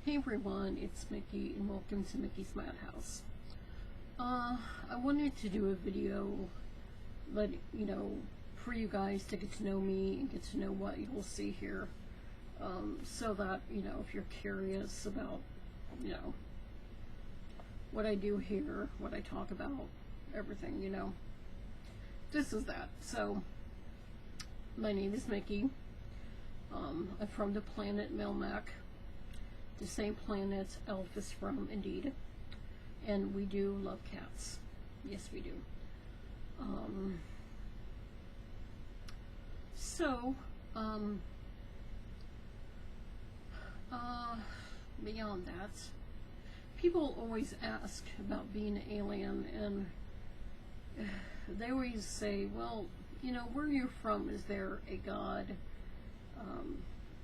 Hey everyone, it's Mickey and welcome to Mickey's Madhouse. I wanted to do a video, for you guys to get to know me and get to know what you'll see here. So that, if you're curious about, what I do here, what I talk about, everything, this is that. So, my name is Mickey. I'm from the planet Melmac. The same planet Elf is from, indeed. And we do love cats. Yes, we do. Beyond that, people always ask about being an alien, and they always say, well, where you're from, is there a god?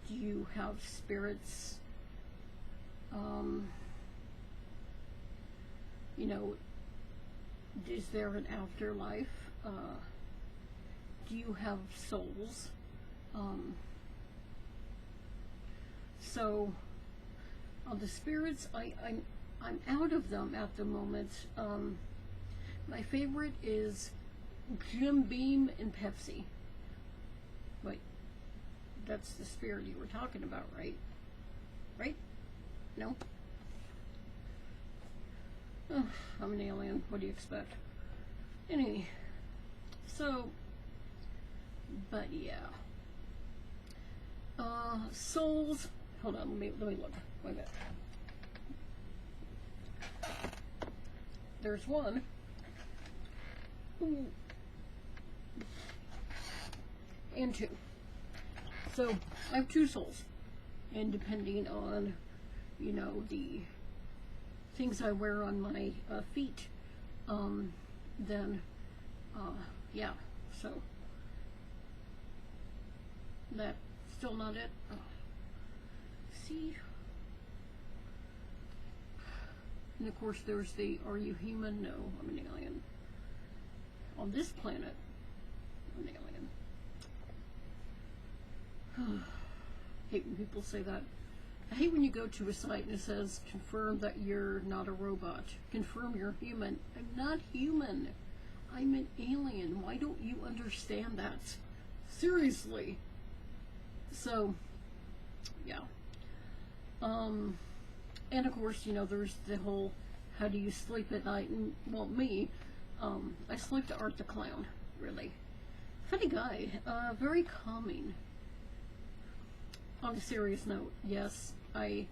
Do you have spirits? Is there an afterlife? Do you have souls? So on the spirits, I'm out of them at the moment. My favorite is Jim Beam and Pepsi. Wait, that's the spirit you were talking about, right? Right? No? Oh, I'm an alien. What do you expect? Anyway, but yeah. Souls. Hold on, let me look. Wait a minute. There's one. Ooh. And two. So, I have two souls. And depending on, the things I wear on my feet, then, yeah, so, that's still not it. See? And of course there's the, are you human? No, I'm an alien. On this planet, I'm an alien. Hate when people say that. I hate when you go to a site and it says, confirm that you're not a robot. Confirm you're human. I'm not human. I'm an alien. Why don't you understand that? Seriously. So, yeah. And of course, there's the whole, how do you sleep at night? And, well, me, I sleep to Art the Clown, really. Funny guy. Very calming. On a serious note, yes, I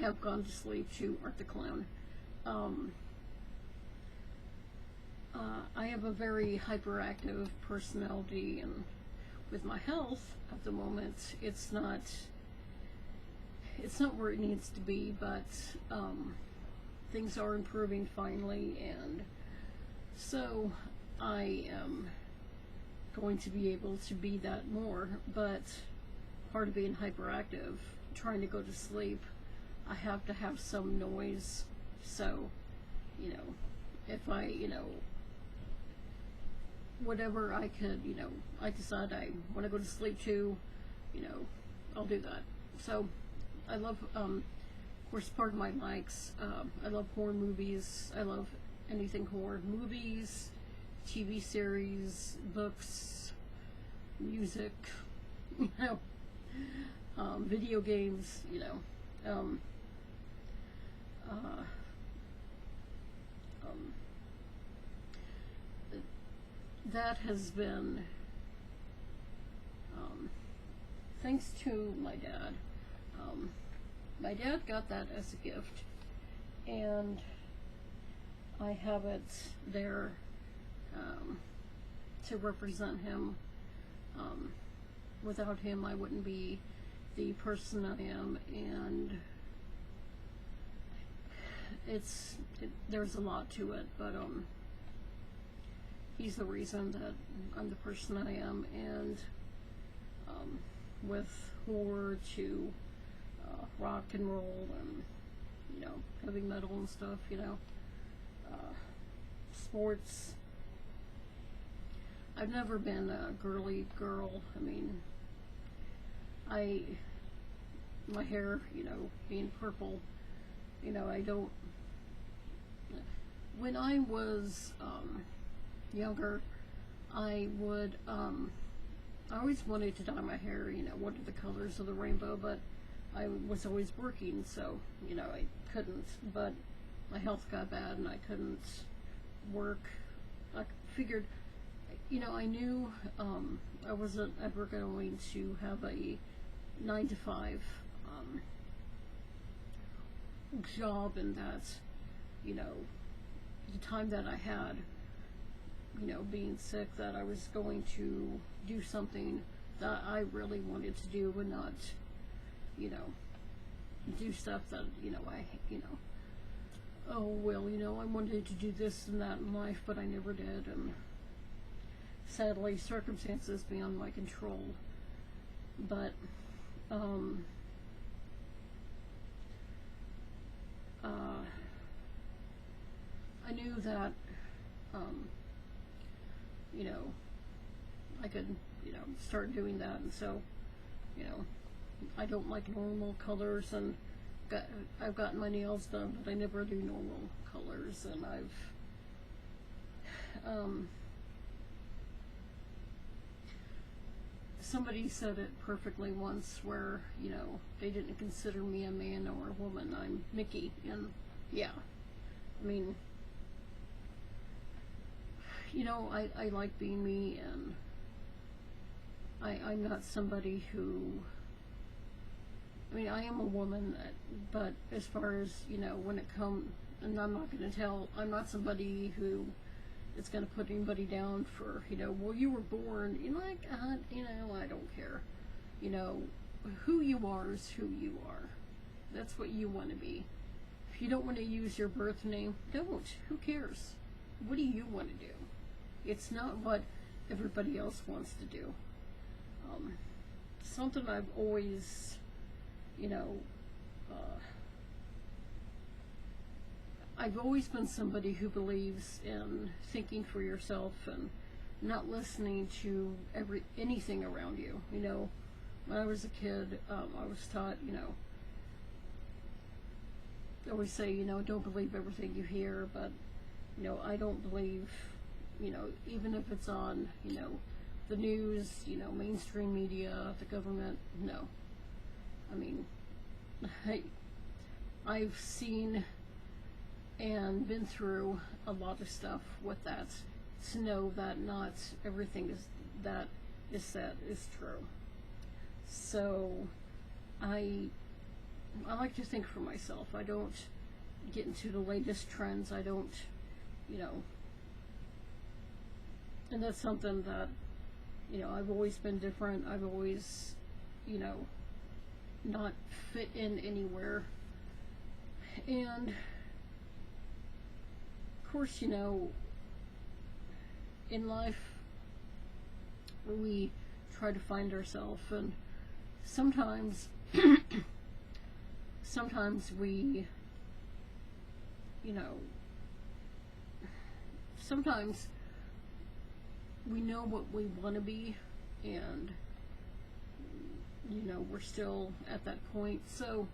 have gone to sleep to Art the Clown. I have a very hyperactive personality, and with my health at the moment, it's not where it needs to be, but things are improving finally, and so I am going to be able to be that more. But part of being hyperactive, trying to go to sleep, I have to have some noise. So, if I, whatever I could, I decide I want to go to sleep to, I'll do that. So, I love, of course, part of my likes, I love horror movies. I love anything horror. Movies, TV series, books, music, video games, that has been, thanks to my dad. My dad got that as a gift, and I have it there to represent him. Without him, I wouldn't be the person I am, and there's a lot to it, but he's the reason that I'm the person I am. And with horror to rock and roll and heavy metal and stuff, sports. I've never been a girly girl. I mean, my hair, being purple. I don't. When I was younger, I would. I always wanted to dye my hair. What are the colors of the rainbow? But I was always working, so I couldn't. But my health got bad, and I couldn't work. I figured, I knew I wasn't ever going to have a 9 to 5 job, and that, the time that I had, being sick, that I was going to do something that I really wanted to do, and not, do stuff that, oh, well, I wanted to do this and that in life, but I never did, and sadly, circumstances beyond my control. But, I knew that, I could, start doing that, and so, I don't like normal colors, and I've gotten my nails done, but I never do normal colors, and somebody said it perfectly once, where, they didn't consider me a man or a woman. I'm Mickey, and yeah, I mean, I like being me, and I'm not somebody who, I am a woman, but as far as, when it comes, and I'm not somebody who is going to put anybody down for, well, you were born, I don't care. Who you are is who you are. That's what you want to be. If you don't want to use your birth name, don't. Who cares? What do you want to do? It's not what everybody else wants to do. Something I've always, I've always been somebody who believes in thinking for yourself and not listening to anything around you. When I was a kid, I was taught, they always say, don't believe everything you hear, but, I don't believe, even if it's on, the news, mainstream media, the government, no. I've seen and been through a lot of stuff with that, to know that not everything that is said is true. So I like to think for myself. I don't get into the latest trends. I don't, and that's something that, I've always been different. I've always, not fit in anywhere. And of course, in life, we try to find ourselves, and sometimes we, sometimes we know what we want to be, and we're still at that point. So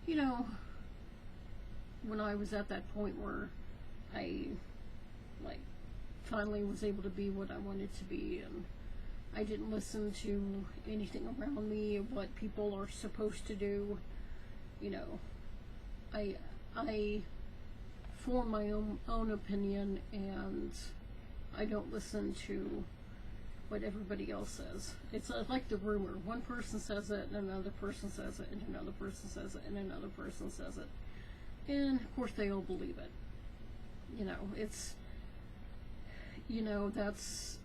when I was at that point where I finally was able to be what I wanted to be, and I didn't listen to anything around me of what people are supposed to do. I form my own opinion, and I don't listen to what everybody else says. It's like the rumor. One person says it, and another person says it, and another person says it, and another person says it. And of course they all believe it. It's, that's,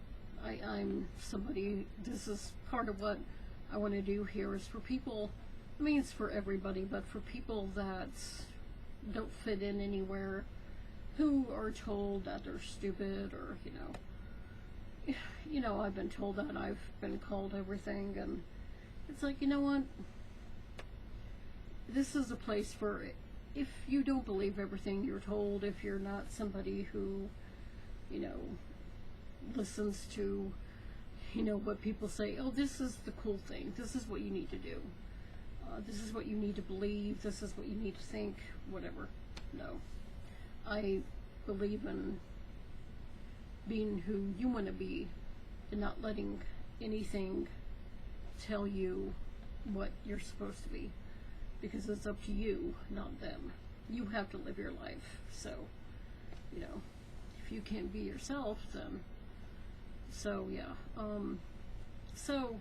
I'm somebody, this is part of what I want to do here, is for people, it's for everybody, but for people that don't fit in anywhere, who are told that they're stupid, or, I've been told that, I've been called everything, and it's like, what, this is a place for, if you don't believe everything you're told, if you're not somebody who, listens to, what people say, oh, this is the cool thing, this is what you need to do. this is what you need to believe, this is what you need to think, whatever. No. I believe in being who you want to be and not letting anything tell you what you're supposed to be, because it's up to you, not them. You have to live your life. So, you know, if you can't be yourself, then so yeah. So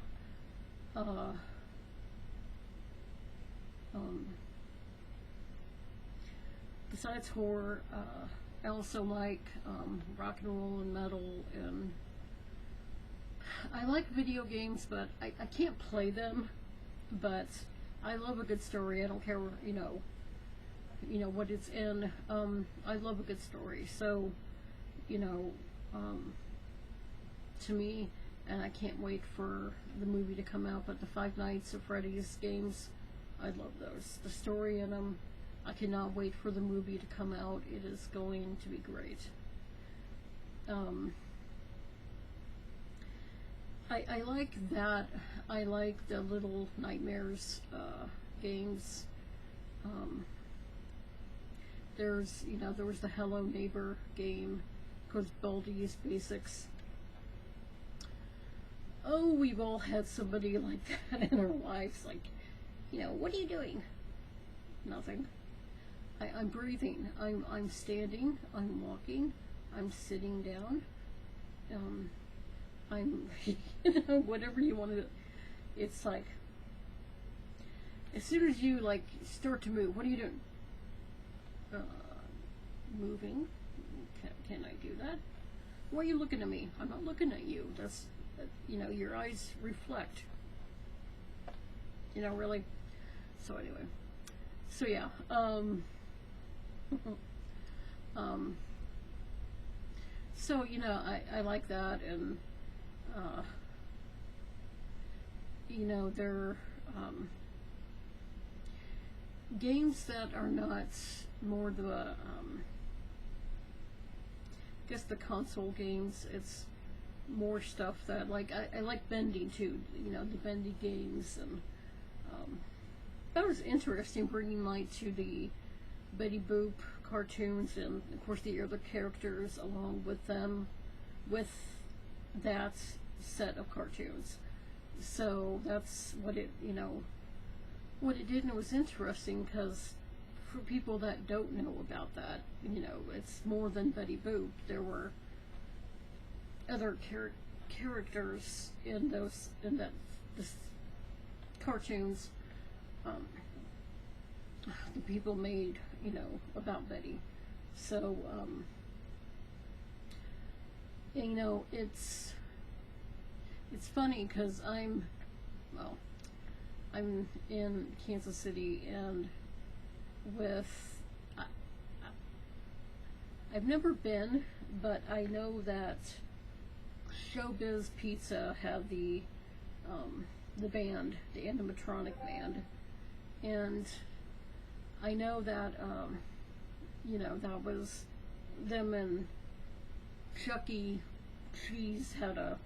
besides horror, I also like rock and roll and metal, and I like video games, but I can't play them. But I love a good story. I don't care, you know what it's in. I love a good story. So, you know, to me, and I can't wait for the movie to come out. But the Five Nights at Freddy's games, I love those. The story in them, I cannot wait for the movie to come out. It is going to be great. I like that. I like the Little Nightmares games. There was the Hello Neighbor game, of course, Baldi's Basics. Oh, we've all had somebody like that in our lives, like, what are you doing? Nothing. I'm breathing. I'm standing. I'm walking. I'm sitting down. I'm, whatever you want to do. It's like, as soon as you, like, start to move, what are you doing? Moving. Can I do that? Why are you looking at me? I'm not looking at you. That's, your eyes reflect. Really. So anyway. So yeah. So, I like that, and, they're, games that are not more the, I guess the console games, it's more stuff that, like, I like bending too, the bendy games, and, that was interesting, bringing light to the Betty Boop cartoons, and of course the other characters along with them, with that set of cartoons. So that's what it did, and it was interesting, because for people that don't know about that, it's more than Betty Boop. There were other characters in those, cartoons, the people made, about Betty. So, it's funny, because I'm in Kansas City, and I've never been, but I know that Showbiz Pizza had the band, the animatronic band, and I know that, that was them, and Chuck E. Cheese had a,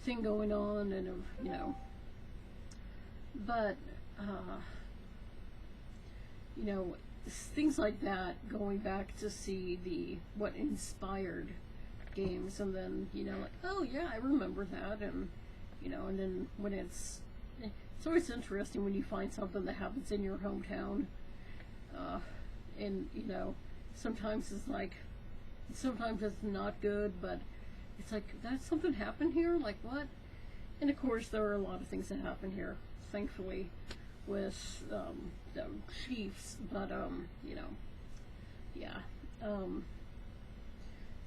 thing going on, and, but, things like that, going back to see what inspired games, and then, like, oh yeah, I remember that, and, and then when it's always interesting when you find something that happens in your hometown, and, sometimes it's like, sometimes it's not good, but it's like, that something happened here, like what? And of course there are a lot of things that happen here, thankfully, with the Chiefs, but yeah,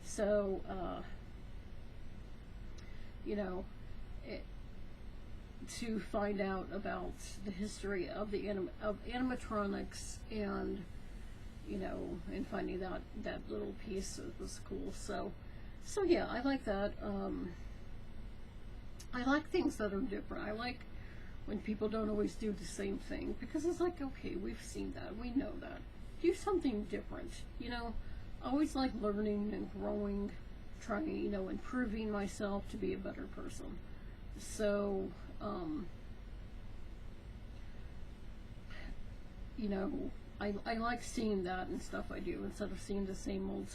so to find out about the history of the animatronics, and and finding that little piece was cool. So yeah, I like that. I like things that are different. I like when people don't always do the same thing, because it's like, okay, we've seen that, we know that. Do something different, I always like learning and growing, trying, improving myself to be a better person. So, you know, I like seeing that and stuff I do instead of seeing the same old,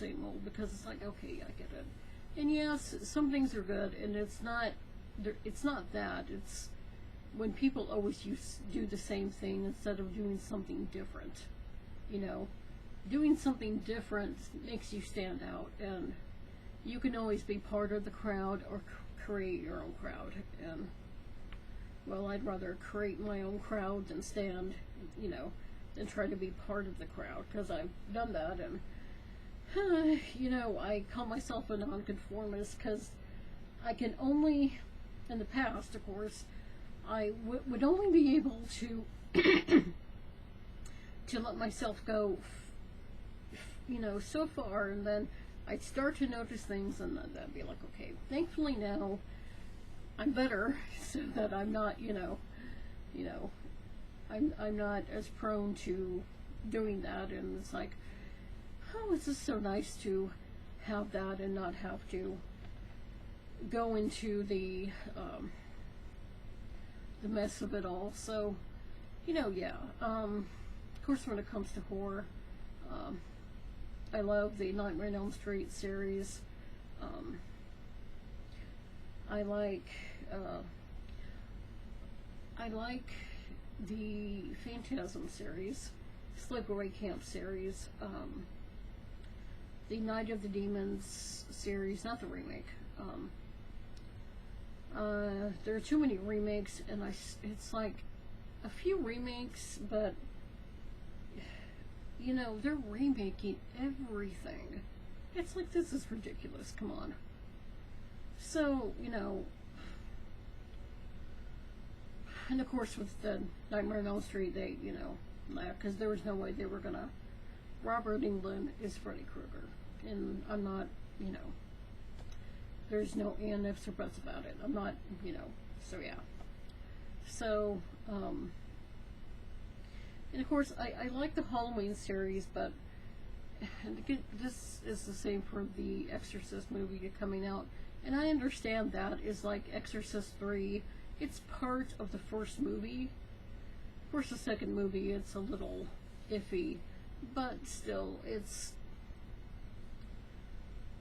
because it's like, okay, I get it. And yes, some things are good, and it's not that. It's when people always do the same thing instead of doing something different. You know, doing something different makes you stand out, and you can always be part of the crowd or create your own crowd. And well, I'd rather create my own crowd than stand, you know, than try to be part of the crowd, because I've done that. And you know, I call myself a nonconformist because I can only, in the past, of course, I would only be able to to let myself go, you know, so far, and then I'd start to notice things, and then I'd be like, okay, thankfully now I'm better, so that I'm not, you know, I'm not as prone to doing that. And it's like, oh, it's just so nice to have that and not have to go into the mess of it all. So, you know, yeah. Of course, when it comes to horror, I love the Nightmare on Elm Street series. I like the Phantasm series, Sleepaway Camp series, the Night of the Demons series, not the remake. There are too many remakes, and it's like a few remakes, but you know, they're remaking everything. It's like, this is ridiculous, come on. So, you know, and of course with the Nightmare on Elm Street, they, you know, laughed, because there was no way they were gonna, Robert Englund is Freddy Krueger, and I'm not, you know, there's no and ifs or buts about it. I'm not, you know, so yeah. So, and of course, I like the Halloween series, but this is the same for the Exorcist movie coming out. And I understand that is like Exorcist 3. It's part of the first movie. Of course, the second movie, it's a little iffy, but still, it's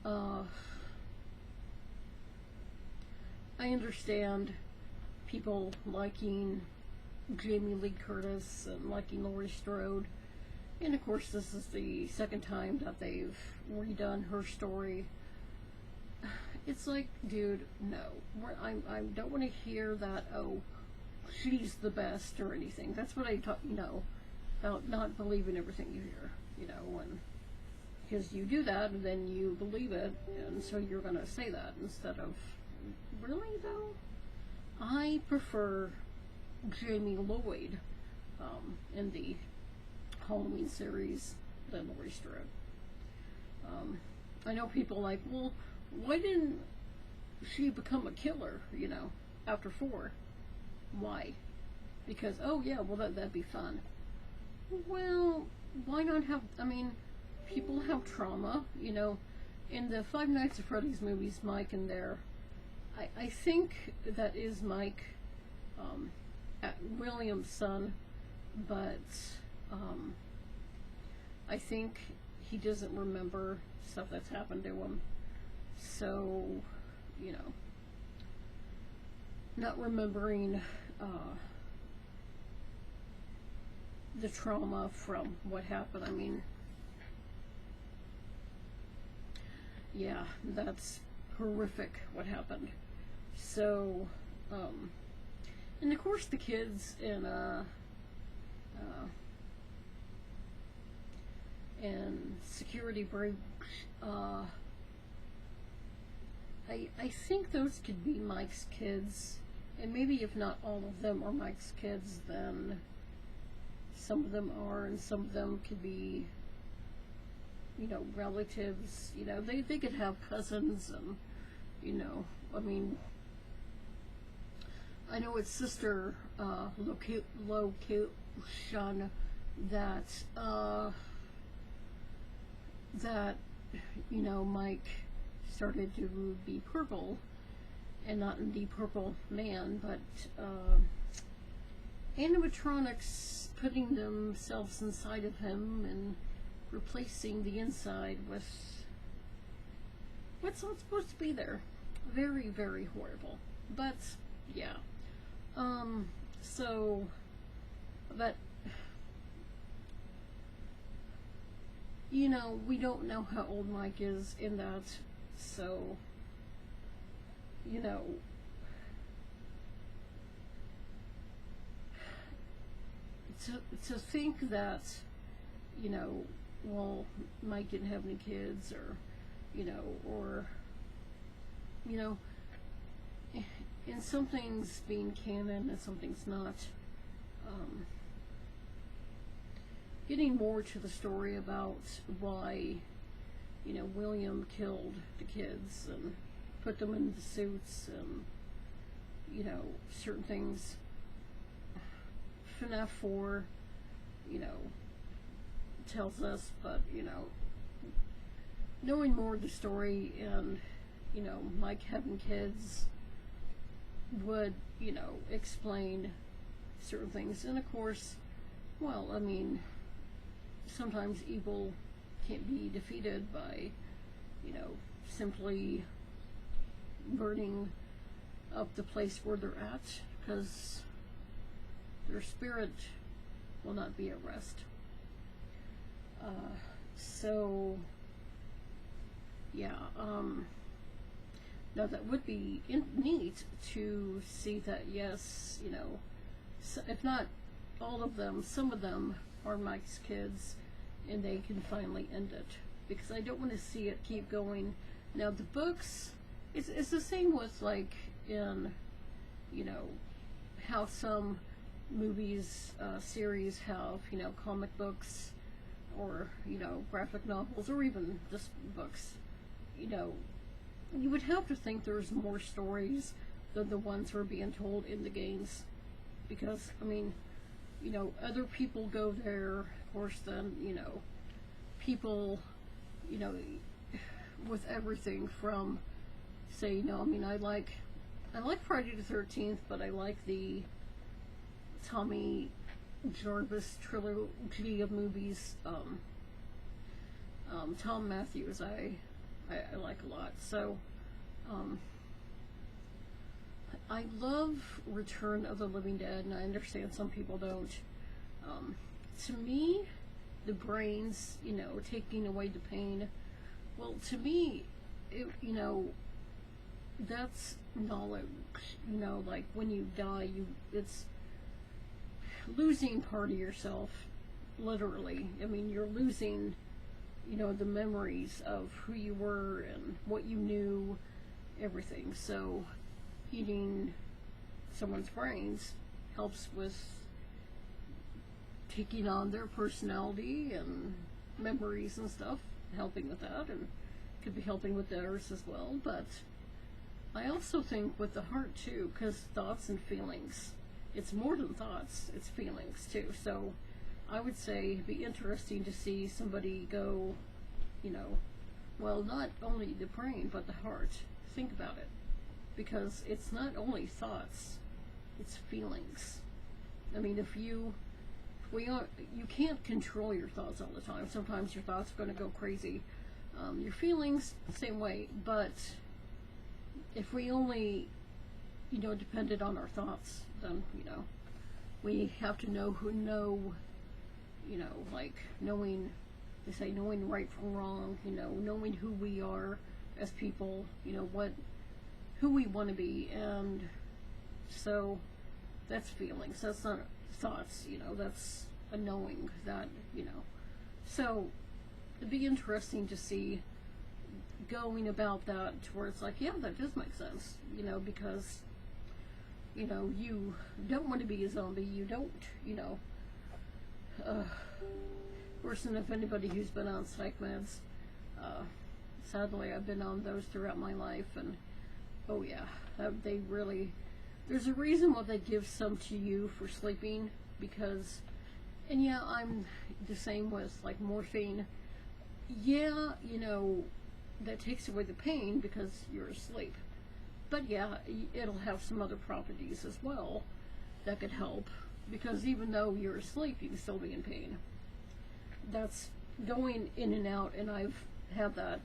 I understand people liking Jamie Lee Curtis and liking Laurie Strode. And of course, this is the second time that they've redone her story. It's like, dude, no. I don't want to hear that, oh, she's the best or anything. That's what I talk, you know, about not believing everything you hear, you know, because you do that and then you believe it, and so you're going to say that instead of, really, though? I prefer Jamie Lloyd in the Halloween series than Laurie Strode. I know people like, well, why didn't she become a killer, you know, after 4? Why? Because, oh yeah, well that'd be fun. Well, why not have, I mean, people have trauma, you know. In the Five Nights at Freddy's movies, Mike in there, I think that is Mike, William's son, but I think he doesn't remember stuff that's happened to him. So, you know, not remembering the trauma from what happened. I mean, yeah, that's horrific what happened. So, and of course the kids in Security Breach, I think those could be Mike's kids, and maybe if not all of them are Mike's kids, then some of them are, and some of them could be, you know, relatives. You know, they could have cousins, and, you know, I mean, I know it's sister location that you know, Mike started to be purple, and not in the Purple Man, but animatronics putting themselves inside of him and replacing the inside with what's not supposed to be there. Very, very horrible. But yeah. So, but you know, we don't know how old Mike is in that, so you know, to think that, you know, well, Mike didn't have any kids, or you know, and something's being canon and something's not. Getting more to the story about why, you know, William killed the kids and put them in the suits, and you know, certain things. FNAF 4, you know, tells us, but you know, knowing more of the story and, you know, Mike having kids would, you know, explain certain things. And of course, well, I mean, sometimes evil can't be defeated by, you know, simply burning up the place where they're at, because their spirit will not be at rest. So yeah, now that would be neat to see that, yes, you know, so if not all of them, some of them are Mike's kids, and they can finally end it, because I don't want to see it keep going. Now the books, it's the same with, like, in, you know, how some movies, series have, you know, comic books, or, you know, graphic novels, or even just books. You know, you would have to think there's more stories than the ones we're being told in the games, because, I mean, you know, other people go there, of course, then, you know, people, you know, with everything from, say, you know, I mean, I like Friday the 13th, but I like the Tommy Jarvis trilogy of movies. Tom Matthews, I like a lot. So, I love Return of the Living Dead, and I understand some people don't. To me, the brains, you know, taking away the pain, well, to me, you know, that's knowledge. You know, like when you die, it's losing part of yourself, literally. I mean, you're losing, you know, the memories of who you were and what you knew, everything. So eating someone's brains helps with taking on their personality and memories and stuff, helping with that, and could be helping with theirs as well. But I also think with the heart too, because thoughts and feelings, it's more than thoughts, it's feelings too. So I would say it'd be interesting to see somebody go, you know, well, not only the brain, but the heart. Think about it. Because it's not only thoughts, it's feelings. I mean, you can't control your thoughts all the time. Sometimes your thoughts are going to go crazy. Your feelings, same way. But if we only, you know, depended on our thoughts, then, you know, we have to know, you know, like knowing, they say knowing right from wrong, you know, knowing who we are as people, you know, who we want to be. And so that's feelings, that's not thoughts, you know, that's a knowing that, you know. So it'd be interesting to see going about that to where it's like, yeah, that does make sense, you know, because, you know, you don't want to be a zombie, you don't, you know, worse than if anybody who's been on psych meds, sadly I've been on those throughout my life, and oh yeah, they really, there's a reason why they give some to you for sleeping, because, and yeah, I'm the same with like morphine. Yeah, you know, that takes away the pain because you're asleep. But yeah, it'll have some other properties as well. that could help, because even though you're asleep, you can still be in pain. That's going in and out, and I've had that.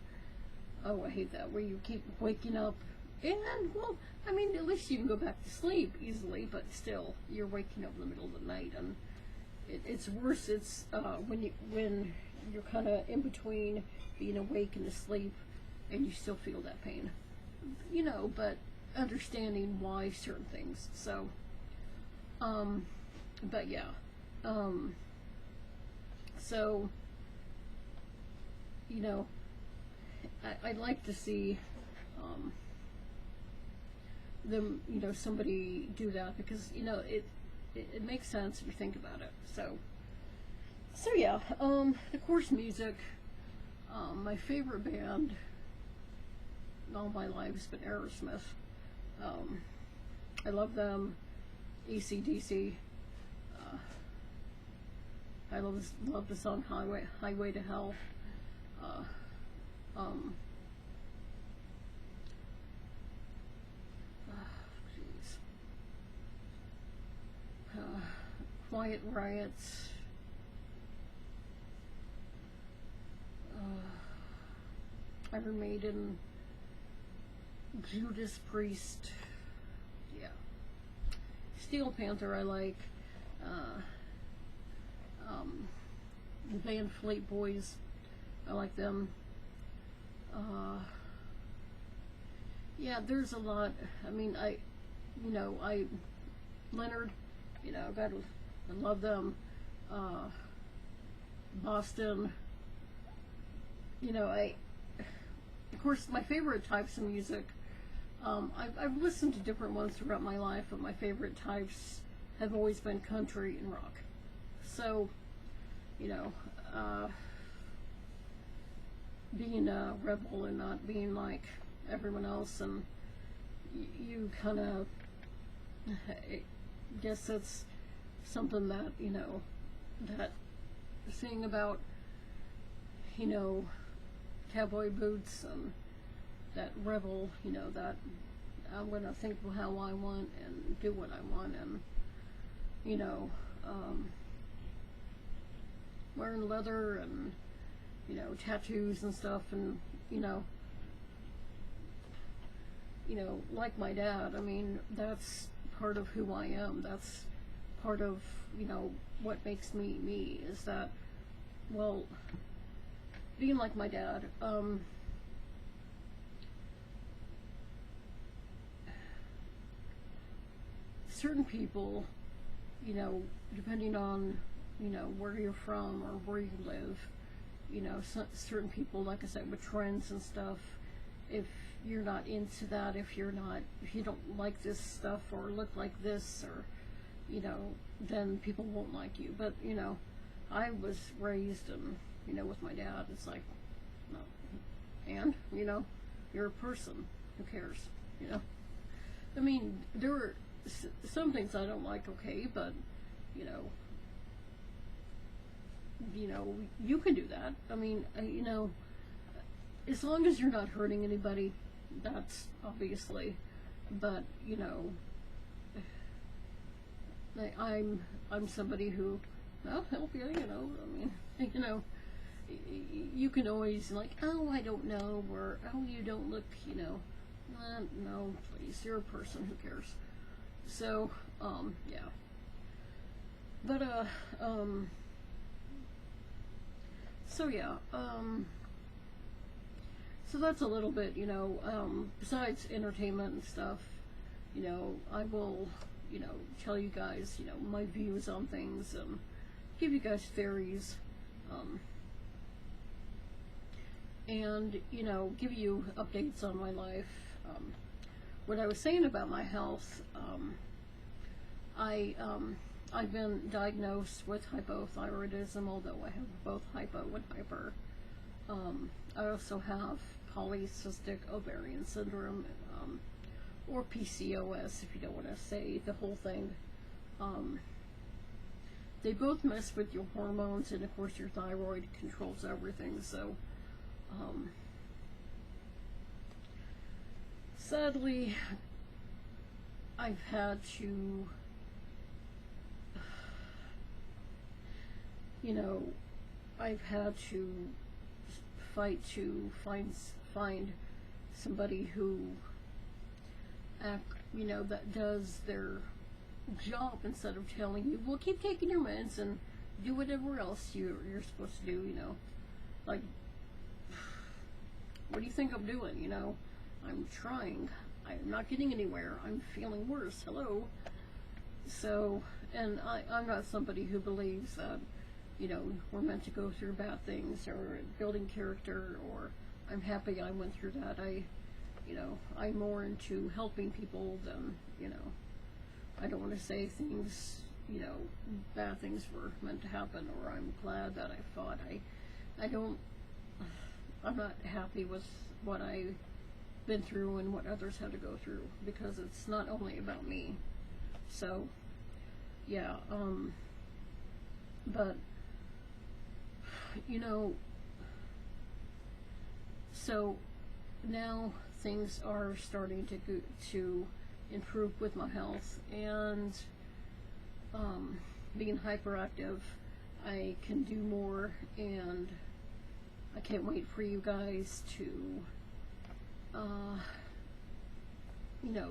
Oh, I hate that, where you keep waking up, and, well, I mean, at least you can go back to sleep easily, but still, you're waking up in the middle of the night, and it's worse. It's when you're kind of in between being awake and asleep, and you still feel that pain, but understanding why certain things. So, but yeah, so, I'd like to see, them, somebody do that, because, it makes sense if you think about it. So yeah, the course music, my favorite band all my life has been Aerosmith. I love them. AC/DC. I love the song Highway to Hell. Jeez. Quiet Riot. Iron Maiden. Judas Priest. Yeah. Steel Panther I like. The band Fleet Boys, I like them. Yeah, there's a lot. I mean, Leonard, I love them. Boston, of course, my favorite types of music, I've listened to different ones throughout my life, but my favorite types have always been country and rock. So, being a rebel and not being like everyone else, and you kind of, I guess that's something that, that seeing about, cowboy boots and that rebel, that I'm going to think how I want and do what I want, and, wearing leather and, tattoos and stuff, and, like my dad, I mean, that's part of who I am. That's part of, what makes me me, is that, well, being like my dad, certain people, depending on, where you're from or where you live, certain people, like I said, with trends and stuff, if you're not into that, if you don't like this stuff or look like this, or, then people won't like you. But, I was raised, and, with my dad, it's like, no, and, you're a person, who cares, I mean, there are some things I don't like, okay, but, you can do that. I mean, as long as you're not hurting anybody, that's obviously, but, I'm somebody who, I'll help you, I mean, you can always, like, oh, I don't know, or, oh, you don't look, no, please, you're a person, who cares? So, yeah. But, so yeah, so that's a little bit, besides entertainment and stuff, I will, tell you guys, my views on things, and give you guys theories, and, give you updates on my life. What I was saying about my health, I've been diagnosed with hypothyroidism, although I have both hypo and hyper. I also have polycystic ovarian syndrome, or PCOS, if you don't want to say the whole thing. They both mess with your hormones, and of course your thyroid controls everything, so sadly I've had to you know, I've had to fight to find somebody who that does their job instead of telling you, well, keep taking your meds and do whatever else you're supposed to do, like, what do you think I'm doing? I'm trying, I'm not getting anywhere, I'm feeling worse, hello. So, and I'm not somebody who believes that we're meant to go through bad things or building character, or I'm happy I went through that. I'm more into helping people than, I don't want to say things, bad things were meant to happen, or I'm glad that I fought. I'm not happy with what I've been through and what others had to go through, because it's not only about me. So, yeah, but, so now things are starting to improve with my health, and being hyperactive, I can do more, and I can't wait for you guys to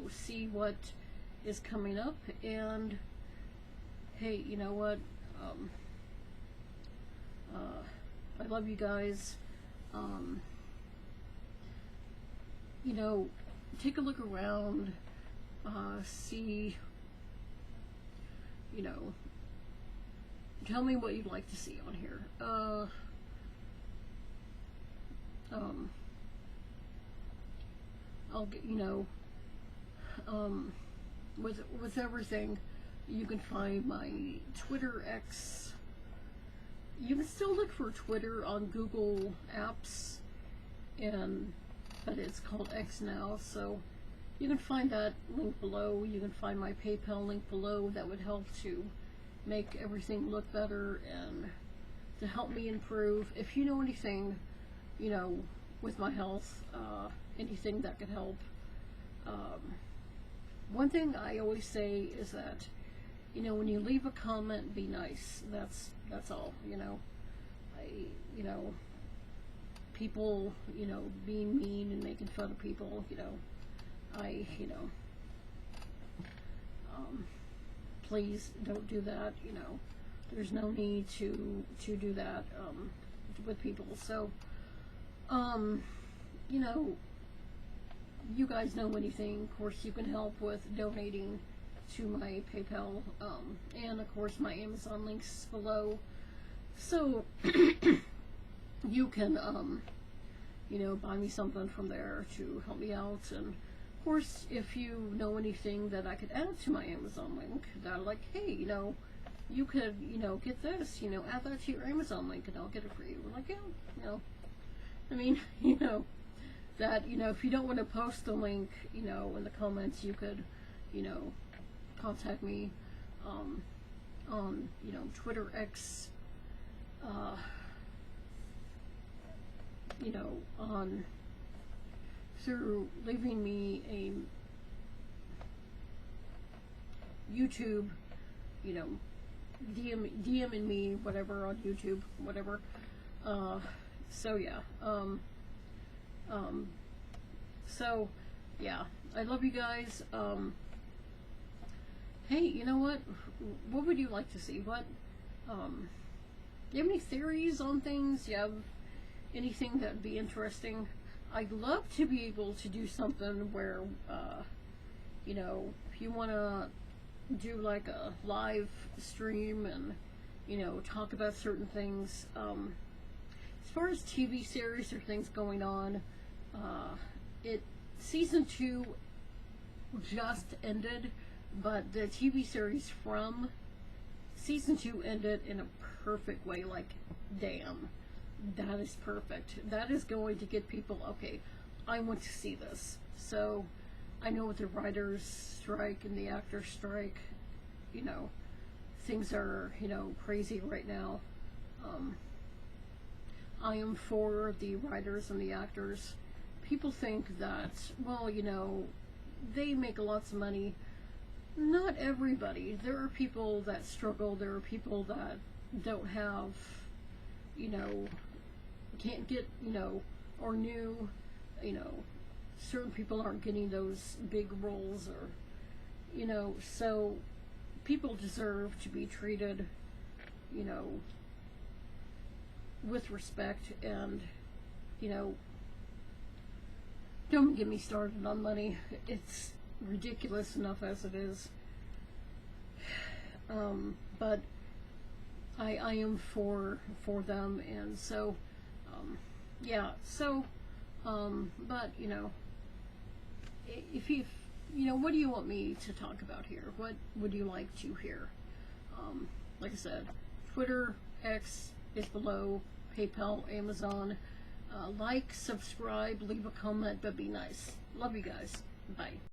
see what is coming up. And hey, you know what, I love you guys. Take a look around, see, tell me what you'd like to see on here. I'll get, with everything, you can find my Twitter X. You can still look for Twitter on Google Apps, but it's called X now, so you can find that link below. You can find my PayPal link below. That would help to make everything look better and to help me improve. If you know anything, with my health, anything that could help. One thing I always say is that, when you leave a comment, be nice. That's all. People, being mean and making fun of people, please don't do that. There's no need to do that with people. So, you guys know anything, of course, you can help with donating to my PayPal, and of course my Amazon links below. So, you can, buy me something from there to help me out. And of course, if you know anything that I could add to my Amazon link, that like, hey, you could, get this, add that to your Amazon link and I'll get it for you. We're like, yeah, I mean, that, if you don't want to post the link, in the comments, you could, contact me, on, Twitter X, through leaving me a YouTube, DMing me, whatever, on YouTube, whatever. So yeah, so yeah, I love you guys. Hey, you know what would you like to see? What, you have any theories on things? You have anything that'd be interesting? I'd love to be able to do something where, if you want to do like a live stream and, talk about certain things. As far as TV series or things going on, season 2 just ended, but the TV series from season 2 ended in a perfect way. Like, damn, that is perfect. That is going to get people, okay, I want to see this. So I know with the writers' strike and the actors' strike, things are, crazy right now. I am for the writers and the actors. People think that, well, they make lots of money. Not everybody. There are people that struggle. There are people that, don't have, you know, can't get, you know, or new, you know, certain people aren't getting those big roles, or, you know, so people deserve to be treated, you know, with respect. And, you know, don't get me started on money. It's ridiculous enough as it is. But I am for them, and so, yeah, so, but, you know, if you know, what do you want me to talk about here? What would you like to hear? Like I said, Twitter, X is below, PayPal, Amazon. Like, subscribe, leave a comment, but be nice. Love you guys. Bye.